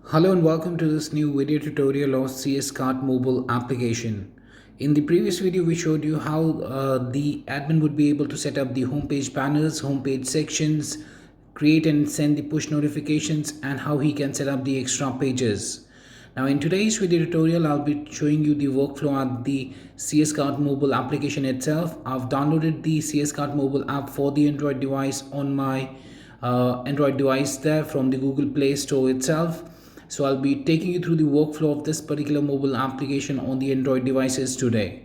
Hello and welcome to this new video tutorial of CS Cart mobile application. In the previous video, we showed you how the admin would be able to set up the homepage banners, homepage sections, create and send the push notifications, and how he can set up the extra pages. Now in today's video tutorial, I'll be showing you the workflow at the CS Cart mobile application itself. I've downloaded the CS Cart mobile app for the Android device on my Android device there from the Google Play Store itself. So I'll be taking you through the workflow of this particular mobile application on the Android devices today.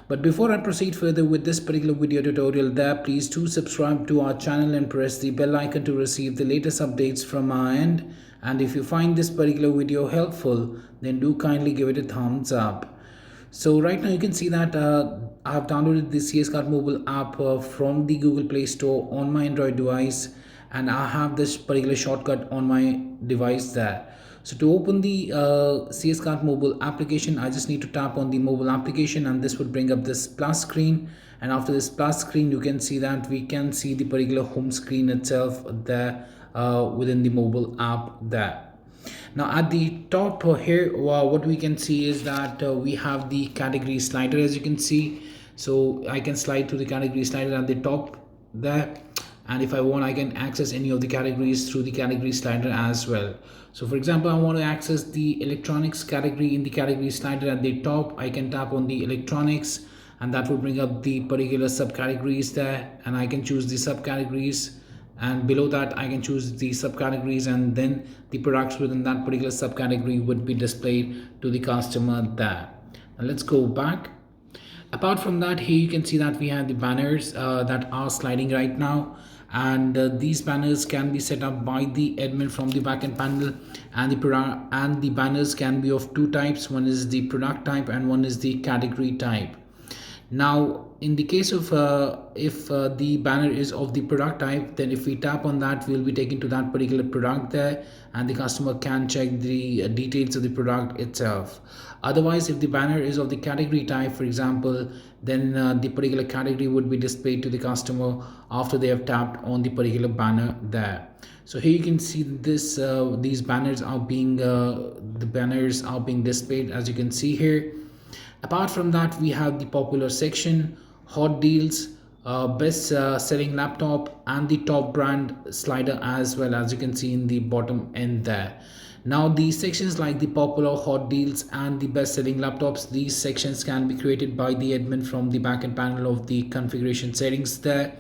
But before I proceed further with this particular video tutorial there, please do subscribe to our channel and press the bell icon to receive the latest updates from our end. And if you find this particular video helpful, then do kindly give it a thumbs up. So right now you can see that I have downloaded the CS Cart mobile app from the Google Play Store on my Android device, and I have this particular shortcut on my device there. So to open the CS Cart mobile application, I just need to tap on the mobile application, and this would bring up this plus screen. And after this plus screen, you can see that we can see the particular home screen itself there within the mobile app there. Now at the top here, what we can see is that we have the category slider, as you can see. So I can slide to the category slider at the top there, and if I want, I can access any of the categories through the category slider as well. So for example, I want to access the electronics category in the category slider at the top. I can tap on the electronics, and that will bring up the particular subcategories there, and I can choose the subcategories, and below that I can choose the subcategories, and then the products within that particular subcategory would be displayed to the customer there. Now let's go back. Apart from that, here you can see that we have the banners that are sliding right now, and these banners can be set up by the admin from the backend panel, and the banners can be of two types. One is the product type and one is the category type. Now in the case of if the banner is of the product type, then if we tap on that, we'll be taken to that particular product there, and the customer can check the details of the product itself. Otherwise, if the banner is of the category type, for example, then the particular category would be displayed to the customer after they have tapped on the particular banner there. So here you can see this these banners are being displayed, as you can see here. Apart from that, we have the popular section, hot deals, best selling laptop, and the top brand slider, as well, as you can see in the bottom end there. Now these sections like the popular, hot deals, and the best selling laptops, these sections can be created by the admin from the backend panel of the configuration settings there,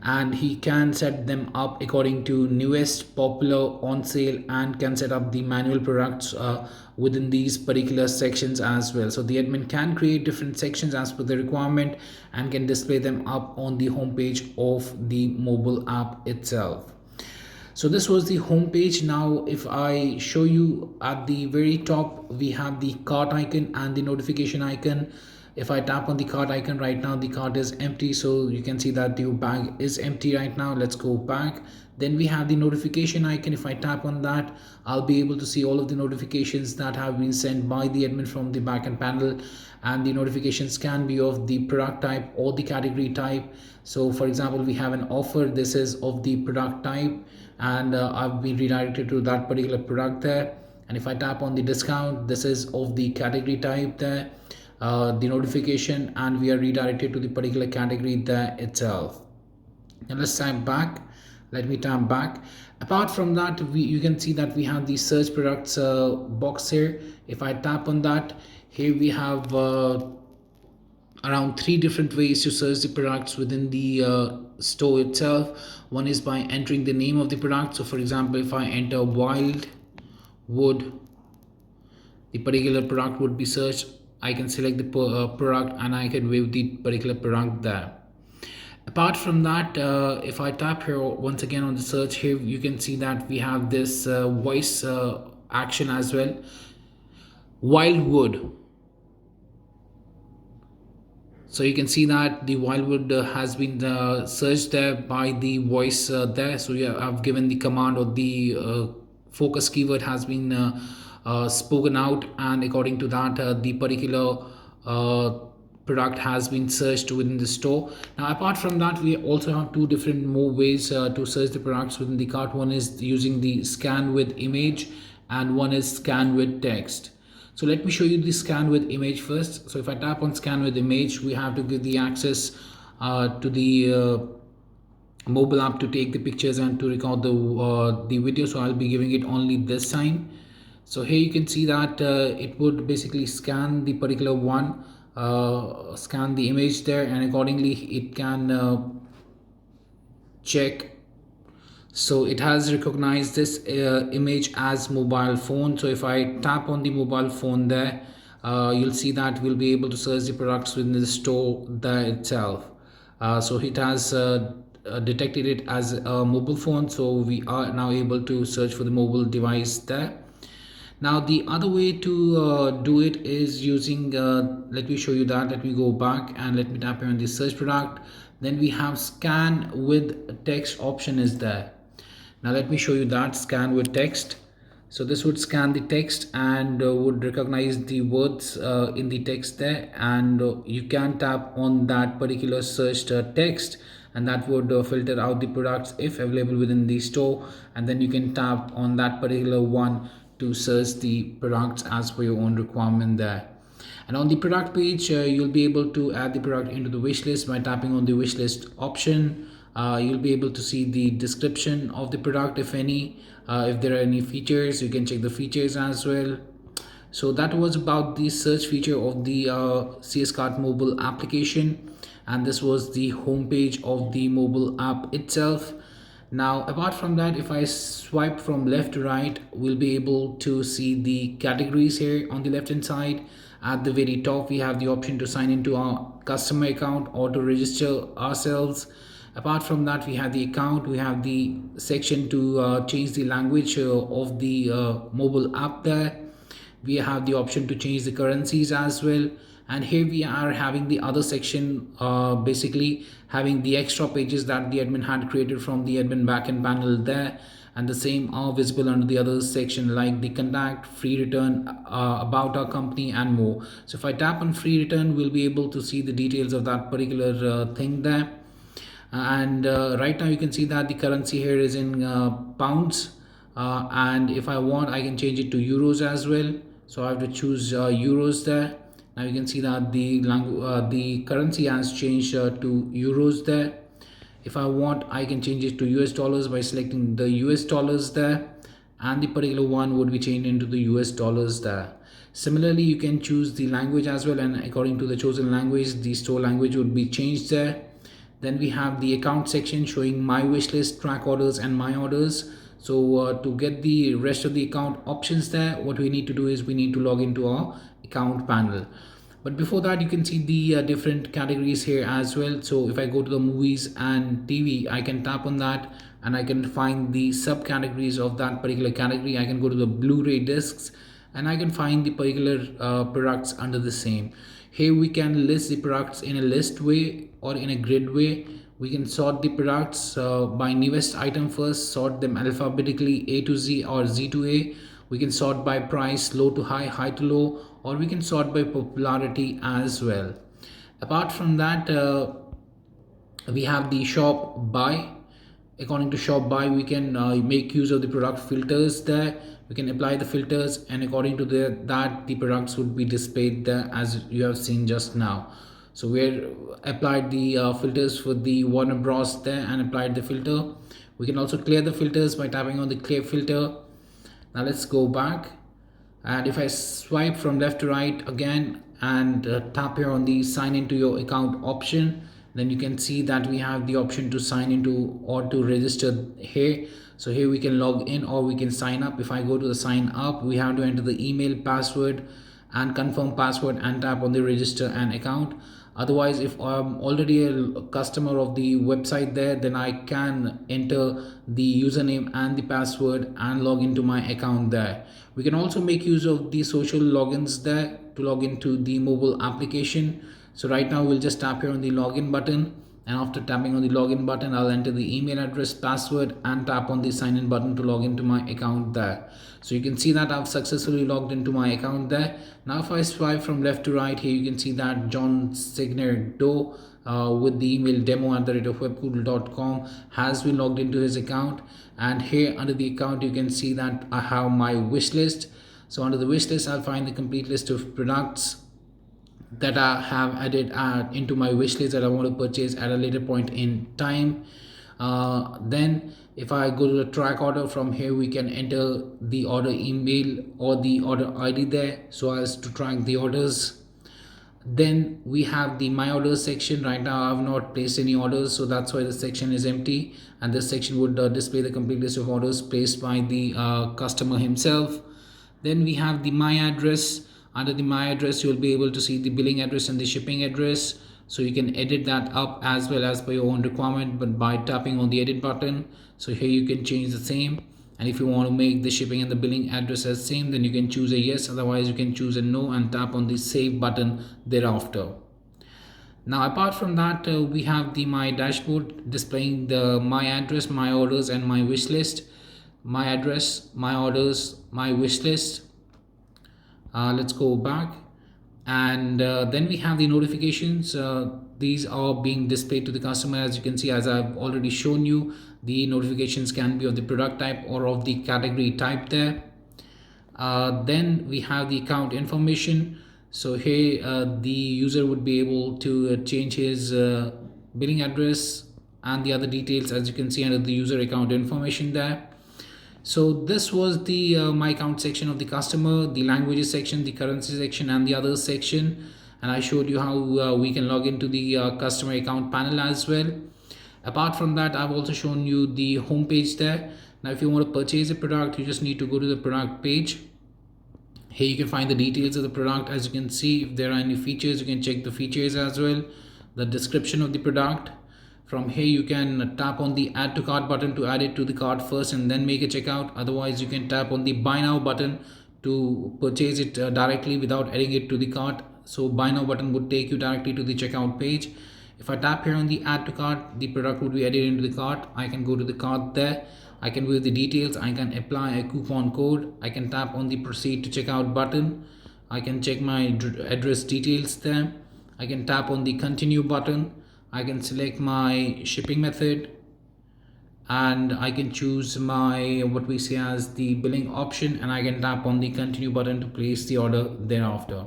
and he can set them up according to newest, popular, on sale, and can set up the manual products within these particular sections as well. So the admin can create different sections as per the requirement and can display them up on the home page of the mobile app itself. So this was the home page. Now if I show you, at the very top we have the cart icon and the notification icon. If I tap on the cart icon right now, the cart is empty, so you can see that your bag is empty right now. Let's go back. Then we have the notification icon. If I tap on that, I'll be able to see all of the notifications that have been sent by the admin from the backend panel, and the notifications can be of the product type or the category type. So for example, we have an offer. This is of the product type, and I've been redirected to that particular product there. And if I tap on the discount, this is of the category type there, the notification, and we are redirected to the particular category there itself. Now let's tap back. Let me tap back. Apart from that, you can see that we have the search products box here. If I tap on that, here we have around 3 different ways to search the products within the store itself. One is by entering the name of the product. So for example, if I enter wild wood, the particular product would be searched. I can select the product, and I can view the particular product there. Apart from that, if I tap here once again on the search, here you can see that we have this voice action as well. Wildwood. So you can see that the wildwood has been searched there by the voice there. So yeah, I've given the command, or the focus keyword has been spoken out, and according to that the particular product has been searched within the store. Now apart from that, we also have 2 different more ways to search the products within the cart. One is using the scan with image, and one is scan with text. So let me show you the scan with image first. So if I tap on scan with image, we have to give the access to the mobile app to take the pictures and to record the video. So I'll be giving it only this sign. So here you can see that it would basically scan the particular one, scan the image there, and accordingly it can check. So it has recognized this image as mobile phone. So if I tap on the mobile phone there, you'll see that we'll be able to search the products within the store there itself. So it has detected it as a mobile phone, so we are now able to search for the mobile device there. Now the other way to do it is using let me show you that. Let me go back and let me tap on the search product. Then we have scan with text option is there. Now let me show you that, scan with text. So this would scan the text and would recognize the words in the text there, and you can tap on that particular searched text, and that would filter out the products if available within the store, and then you can tap on that particular one to search the products as per your own requirement there. And on the product page, you'll be able to add the product into the wish list by tapping on the wish list option. You'll be able to see the description of the product, if any. If there are any features, you can check the features as well. So that was about the search feature of the CS Cart mobile application, and this was the homepage of the mobile app itself. Now apart from that, if I swipe from left to right, we'll be able to see the categories here on the left hand side. At the very top, we have the option to sign into our customer account or to register ourselves. Apart from that, we have the account, we have the section to change the language of the mobile app there. We have the option to change the currencies as well, and here we are having the other section, basically having the extra pages that the admin had created from the admin backend panel there, and the same are visible under the other section like the contact, free return, about our company, and more. So if I tap on free return, we'll be able to see the details of that particular thing there. And right now you can see that the currency here is in pounds, and if I want, I can change it to euros as well. So I have to choose euros there. Now you can see that the currency has changed to euros there. If I want, I can change it to US dollars by selecting the US dollars there, and the particular one would be changed into the US dollars there. Similarly, you can choose the language as well, and according to the chosen language, the store language would be changed there. Then we have the account section showing my wish list, track orders, and my orders. So to get the rest of the account options there, what we need to do is we need to log into our account panel. But before that, you can see the different categories here as well. So if I go to the movies and TV, I can tap on that and I can find the subcategories of that particular category. I can go to the Blu-ray discs and I can find the particular products under the same. Here we can list the products in a list way or in a grid way. We can sort the products by newest item first, sort them alphabetically A to Z or Z to A. We can sort by price, low to high, high to low, or we can sort by popularity as well. Apart from that, we have the shop by. According to shop by, we can make use of the product filters there. We can apply the filters, and according to that the products would be displayed there as you have seen just now. So we applied the filters for the Warner Bros there and applied the filter. We can also clear the filters by tapping on the clear filter. Now let's go back, and if I swipe from left to right again and tap here on the sign into your account option, then you can see that we have the option to sign into or to register here. So here we can log in or we can sign up. If I go to the sign up, we have to enter the email, password, and confirm password and tap on the register an account. Otherwise, if I'm already a customer of the website there, then I can enter the username and the password and log into my account there. We can also make use of the social logins there to log into the mobile application. So right now we'll just tap here on the login button, and after tapping on the login button, I'll enter the email address, password, and tap on the sign in button to log into my account there. So you can see that I've successfully logged into my account there. Now if I swipe from left to right, here you can see that John Signer Doe, with the email demo@webcool.com has been logged into his account. And here under the account you can see that I have my wish list. So under the wish list I'll find the complete list of products that I have added into my wish list that I want to purchase at a later point in time. Then if I go to the track order, from here we can enter the order email or the order ID there so as to track the orders. Then we have the my orders section. Right now I have not placed any orders, so that's why the section is empty, and this section would display the complete list of orders placed by the customer himself. Then we have the my address. Under the my address you'll be able to see the billing address and the shipping address, so you can edit that up as well as per your own requirement, but by tapping on the edit button. So here you can change the same, and if you want to make the shipping and the billing address as same, then you can choose a yes, otherwise you can choose a no and tap on the save button thereafter. Now apart from that, we have the my dashboard displaying the my address, my orders and my wish list. My address, my orders, my wish list. Let's go back, and then we have the notifications. These are being displayed to the customer. As you can see, as I've already shown you, the notifications can be of the product type or of the category type there. Then we have the account information. So here the user would be able to change his billing address and the other details, as you can see under the user account information there. So this was the my account section of the customer, the languages section, the currency section and the others section, and I showed you how we can log into the customer account panel as well. Apart from that, I've also shown you the home page there. Now if you want to purchase a product, you just need to go to the product page. Here you can find the details of the product. As you can see, if there are any features, you can check the features as well, the description of the product. From here you can tap on the add to cart button to add it to the cart first and then make a checkout. Otherwise you can tap on the buy now button to purchase it directly without adding it to the cart. So buy now button would take you directly to the checkout page. If I tap here on the add to cart, the product would be added into the cart. I can go to the cart there. I can view the details. I can apply a coupon code. I can tap on the proceed to checkout button. I can check my address details there. I can tap on the continue button. I can select my shipping method, and I can choose my what we say as the billing option, and I can tap on the continue button to place the order thereafter.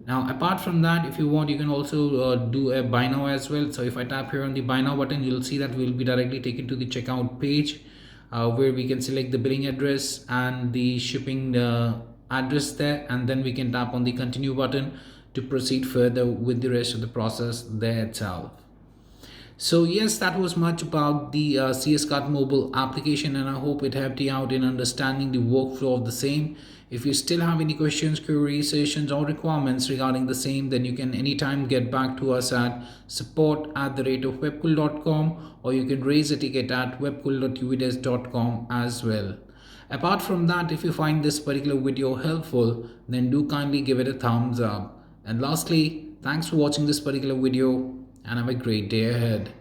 Now apart from that, if you want, you can also do a buy now as well. So if I tap here on the buy now button, you'll see that we'll be directly taken to the checkout page where we can select the billing address and the shipping address there, and then we can tap on the continue button to proceed further with the rest of the process there itself. So yes, that was much about the CS Cart mobile application, and I hope it helped you out in understanding the workflow of the same. If you still have any questions, queries, suggestions or requirements regarding the same, then you can anytime get back to us at support@webcool.com, or you can raise a ticket at webcool.uvidesk.com as well. Apart from that, if you find this particular video helpful, then do kindly give it a thumbs up. And lastly, thanks for watching this particular video and have a great day ahead.